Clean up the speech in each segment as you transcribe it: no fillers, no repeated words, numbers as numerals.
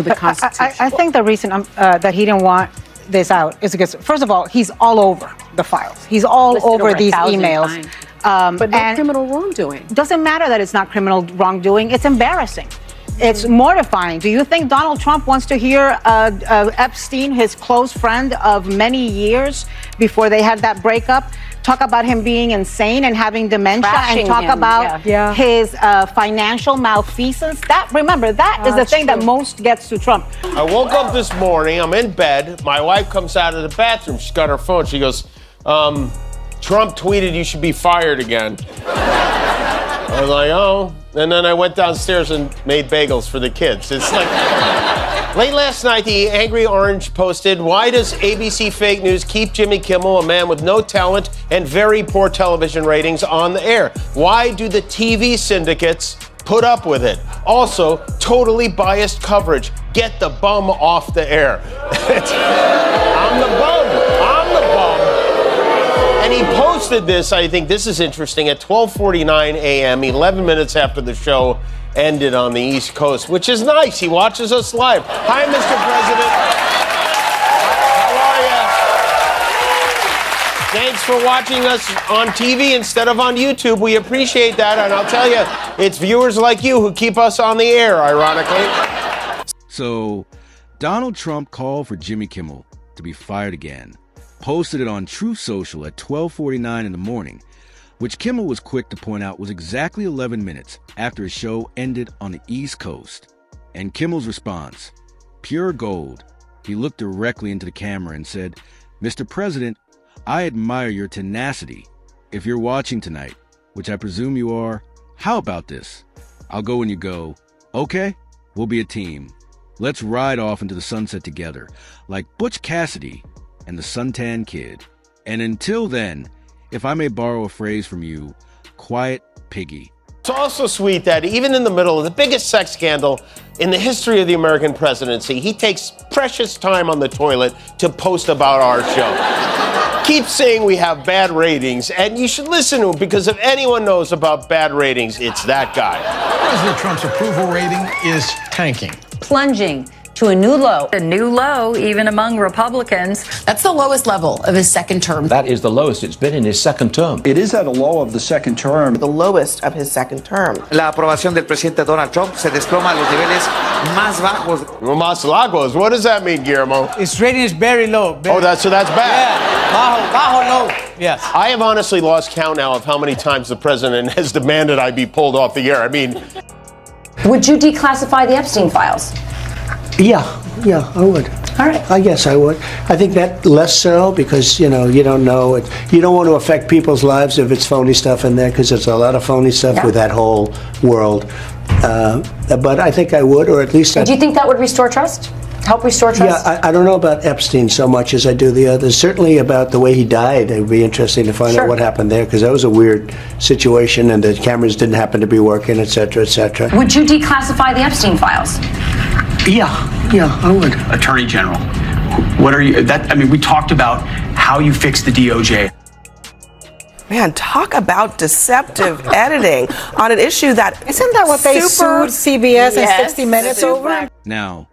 the Constitution. I think the reason that he didn't want this out is because, first of all, he's all over the files. He's all over these emails. But no criminal wrongdoing. Doesn't matter that it's not criminal wrongdoing. It's embarrassing. It's mortifying. Do you think Donald Trump wants to hear Epstein, his close friend of many years before they had that breakup, talk about him being insane and having dementia, and talk about his financial malfeasance? Remember, that is the thing that most gets to Trump. I woke up this morning, I'm in bed, my wife comes out of the bathroom, she's got her phone, she goes, Trump tweeted you should be fired again. I was like, oh. And then I went downstairs and made bagels for the kids. It's like, late last night, the Angry Orange posted, why does ABC Fake News keep Jimmy Kimmel, a man with no talent and very poor television ratings, on the air? Why do the TV syndicates put up with it? Also, totally biased coverage. Get the bum off the air. I'm the bum. I'm the bum. And he posted this, I think this is interesting, at 12:49 a.m., 11 minutes after the show ended on the East Coast, which is nice. He watches us live. Hi, Mr. President. How are you? Thanks for watching us on TV instead of on YouTube. We appreciate that. And I'll tell you, it's viewers like you who keep us on the air, ironically. So, Donald Trump called for Jimmy Kimmel to be fired again, posted it on Truth Social at 12:49 in the morning, which Kimmel was quick to point out was exactly 11 minutes after his show ended on the East Coast. And Kimmel's response, pure gold. He looked directly into the camera and said, Mr. President, I admire your tenacity. If you're watching tonight, which I presume you are, how about this? I'll go when you go. Okay, we'll be a team. Let's ride off into the sunset together, like Butch Cassidy and the Suntan Kid. And until then, if I may borrow a phrase from you, quiet piggy. It's also sweet that even in the middle of the biggest sex scandal in the history of the American presidency, he takes precious time on the toilet to post about our show. Keep saying we have bad ratings, and you should listen to him, because if anyone knows about bad ratings, it's that guy. President Trump's approval rating is tanking. Plunging to a new low. A new low, even among Republicans. That's the lowest level of his second term. That is the lowest it's been in his second term. It is at a low of the second term. The lowest of his second term. La aprobación del presidente Donald Trump se desploma a los niveles más bajos. Más bajos? What does that mean, Guillermo? His rating is very low. Oh, that's bad. Yeah, bajo, low. Yes. I have honestly lost count now of how many times the president has demanded I be pulled off the air. I mean, would you declassify the Epstein files? Yeah, I would. All right. I guess I would. I think that less so because, you don't know it. You don't want to affect people's lives if it's phony stuff in there, because there's a lot of phony stuff with that whole world. But I think I would, or at least do you think that would restore trust? Help restore trust? Yeah, I don't know about Epstein so much as I do the others. Certainly about the way he died. It would be interesting to find out what happened there, because that was a weird situation, and the cameras didn't happen to be working, et cetera, et cetera. Would you declassify the Epstein files? Yeah, I would. Attorney General, what are you? We talked about how you fix the DOJ. Man, talk about deceptive editing on an issue that isn't that what they sued CBS and 60 Minutes over? Now,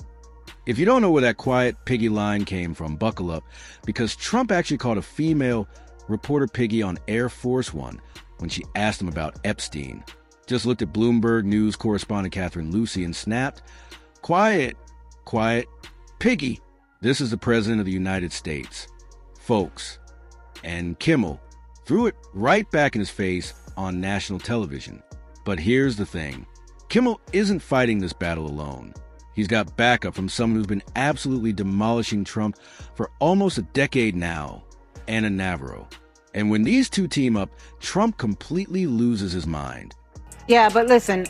if you don't know where that quiet piggy line came from, buckle up, because Trump actually called a female reporter piggy on Air Force One when she asked him about Epstein. Just looked at Bloomberg News correspondent Catherine Lucy and snapped, quiet, piggy. This is the President of the United States, folks. And Kimmel threw it right back in his face on national television. But here's the thing. Kimmel isn't fighting this battle alone. He's got backup from someone who's been absolutely demolishing Trump for almost a decade now, Kimmel Navarro. And when these two team up, Trump completely loses his mind. Yeah, but listen,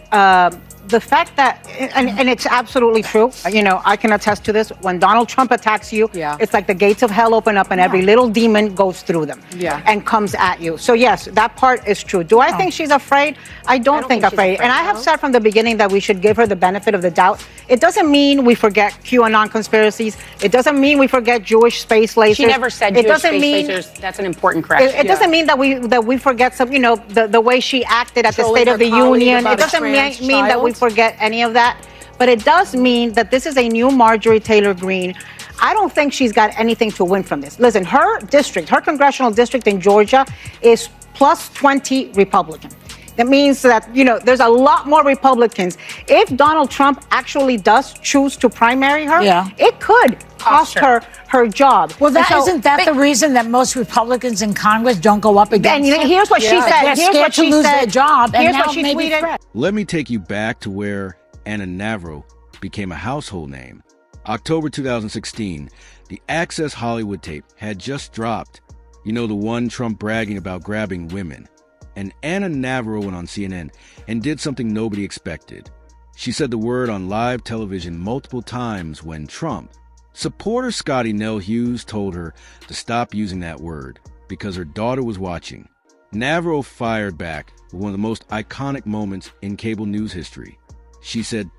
the fact that, and it's absolutely true, I can attest to this. When Donald Trump attacks you, it's like the gates of hell open up and every little demon goes through them and comes at you. So yes, that part is true. Do I think she's afraid? I don't think afraid. And I have said from the beginning that we should give her the benefit of the doubt. It doesn't mean we forget QAnon conspiracies. It doesn't mean we forget Jewish space lasers. She never said Jewish space lasers. That's an important correction. It doesn't mean that we forget some, the way she acted at the State of the Union. It doesn't mean that we forget any of that. but it does mean that this is a new Marjorie Taylor Greene. I don't think she's got anything to win from this. Listen, her district, her congressional district in Georgia is plus 20 Republican. That means that, there's a lot more Republicans. If Donald Trump actually does choose to primary her, it could cost her her job. Well, isn't that the reason that most Republicans in Congress don't go up against her? And here's what she said. They're scared to lose their job. Here's and what she tweeted. Let me take you back to where Anna Navarro became a household name. October 2016, the Access Hollywood tape had just dropped. The one Trump bragging about grabbing women. And Anna Navarro went on CNN and did something nobody expected. She said the word on live television multiple times when Trump. Supporter Scotty Nell Hughes told her to stop using that word because her daughter was watching. Navarro fired back with one of the most iconic moments in cable news history. She said,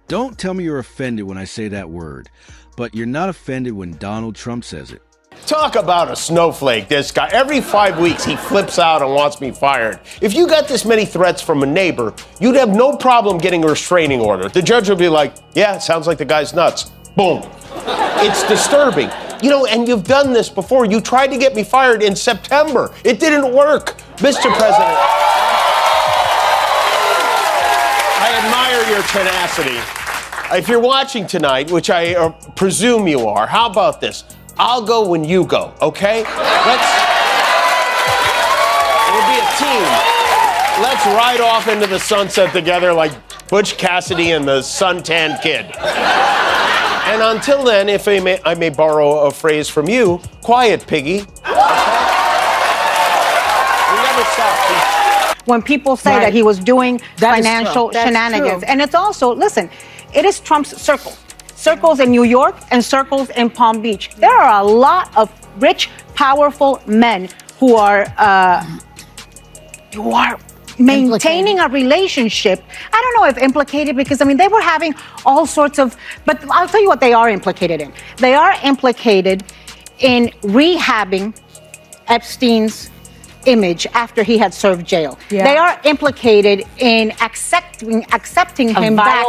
"Don't tell me you're offended when I say that word, but you're not offended when Donald Trump says it." Talk about a snowflake, this guy. Every 5 weeks, he flips out and wants me fired. If you got this many threats from a neighbor, you'd have no problem getting a restraining order. The judge would be like, yeah, it sounds like the guy's nuts. Boom. It's disturbing. And you've done this before. You tried to get me fired in September. It didn't work. Mr. President, I admire your tenacity. If you're watching tonight, which I presume you are, how about this? I'll go when you go, okay? We'll be a team. Let's ride off into the sunset together like Butch Cassidy and the Suntan Kid. And until then, if I may borrow a phrase from you, quiet, piggy. Okay? We never stop. When people say that he was doing financial shenanigans. And it's also, listen, it is Trump's circle. Circles in New York and circles in Palm Beach. There are a lot of rich, powerful men who are maintaining a relationship. I don't know if implicated because, they were having all sorts of, but I'll tell you what they are implicated in. They are implicated in rehabbing Epstein's image after he had served jail. They are implicated in accepting him back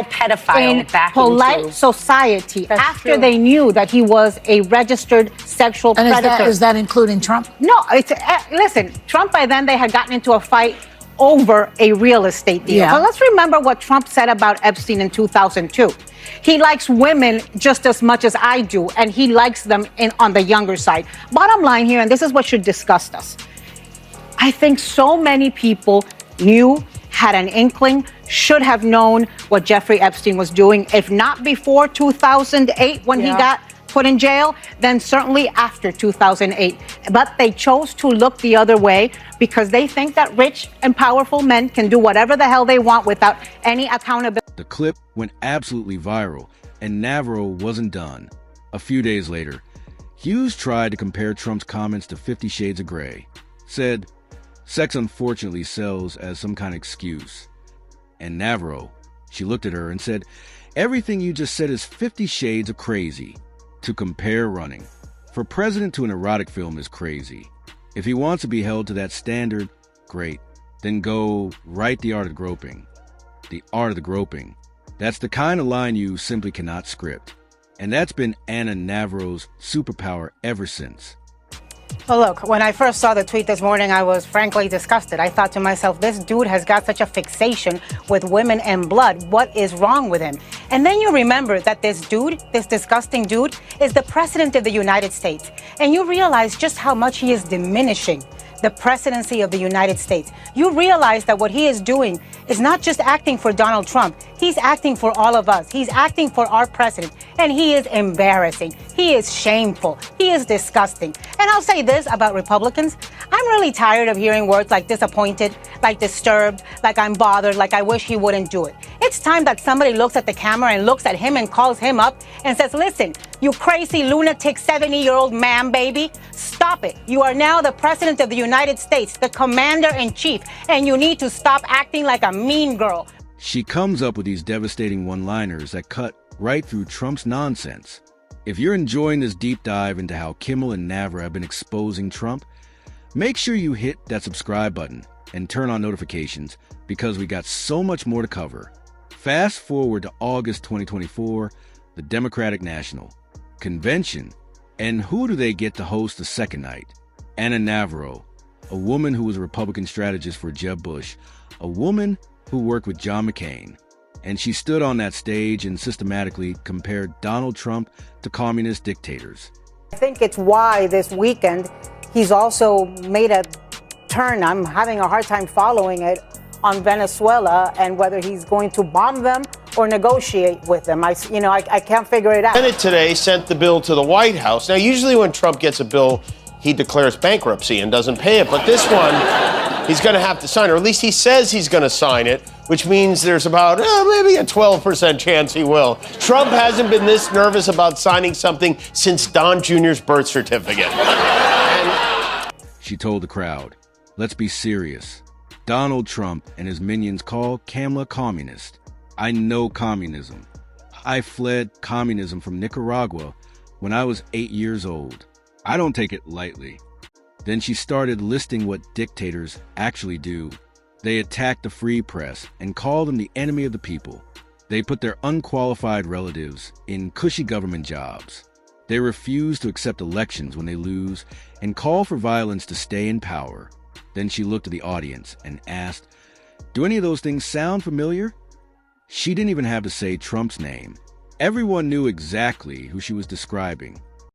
in polite society after they knew that he was a registered sexual predator. Is that including Trump? No, listen, Trump by then they had gotten into a fight over a real estate deal. But let's remember what Trump said about Epstein in 2002. He likes women just as much as I do, and he likes them on the younger side. Bottom line here, and this is what should disgust us. I think so many people had an inkling, should have known what Jeffrey Epstein was doing, if not before 2008 when he got put in jail, then certainly after 2008. But they chose to look the other way because they think that rich and powerful men can do whatever the hell they want without any accountability. The clip went absolutely viral, and Navarro wasn't done. A few days later, Hughes tried to compare Trump's comments to 50 Shades of Grey. Said, sex unfortunately sells as some kind of excuse. And Navarro, she looked at her and said, everything you just said is 50 shades of crazy. To compare running. For president to an erotic film is crazy. If he wants to be held to that standard, great. Then go write The Art of Groping. The Art of the Groping. That's the kind of line you simply cannot script. And that's been Anna Navarro's superpower ever since. Well, look, when I first saw the tweet this morning, I was frankly disgusted. I thought to myself, this dude has got such a fixation with women and blood. What is wrong with him? And then you remember that this dude, this disgusting dude, is the president of the United States. And you realize just how much he is diminishing the presidency of the United States. You realize that what he is doing is not just acting for Donald Trump. He's acting for all of us. He's acting for our president. And he is embarrassing. He is shameful. He is disgusting. And I'll say this about Republicans. I'm really tired of hearing words like disappointed, like disturbed, like I'm bothered, like I wish he wouldn't do it. It's time that somebody looks at the camera and looks at him and calls him up and says, listen, you crazy lunatic 70-year-old man, baby, stop it. You are now the president of the United States, the commander-in-chief, and you need to stop acting like a mean girl. She comes up with these devastating one-liners that cut right through Trump's nonsense. If you're enjoying this deep dive into how Kimmel and Navarro have been exposing Trump, make sure you hit that subscribe button and turn on notifications because we got so much more to cover. Fast forward to August 2024, the Democratic National Convention, and who do they get to host the second night? Anna Navarro, a woman who was a Republican strategist for Jeb Bush, a woman who worked with John McCain. And she stood on that stage and systematically compared Donald Trump to communist dictators. I think it's why this weekend he's also made a turn. I'm having a hard time following it on Venezuela and whether he's going to bomb them or negotiate with them. I can't figure it out. The Senate today sent the bill to the White House. Now, usually when Trump gets a bill, he declares bankruptcy and doesn't pay it. But this one, he's going to have to sign it, or at least he says he's going to sign it, which means there's about maybe a 12% chance he will. Trump hasn't been this nervous about signing something since Don Jr.'s birth certificate. She told the crowd, let's be serious. Donald Trump and his minions call Kamala communist. I know communism. I fled communism from Nicaragua when I was 8 years old. I don't take it lightly. Then she started listing what dictators actually do. They attack the free press and call them the enemy of the people. They put their unqualified relatives in cushy government jobs. They refuse to accept elections when they lose and call for violence to stay in power. Then she looked at the audience and asked, do any of those things sound familiar? She didn't even have to say Trump's name. Everyone knew exactly who she was describing.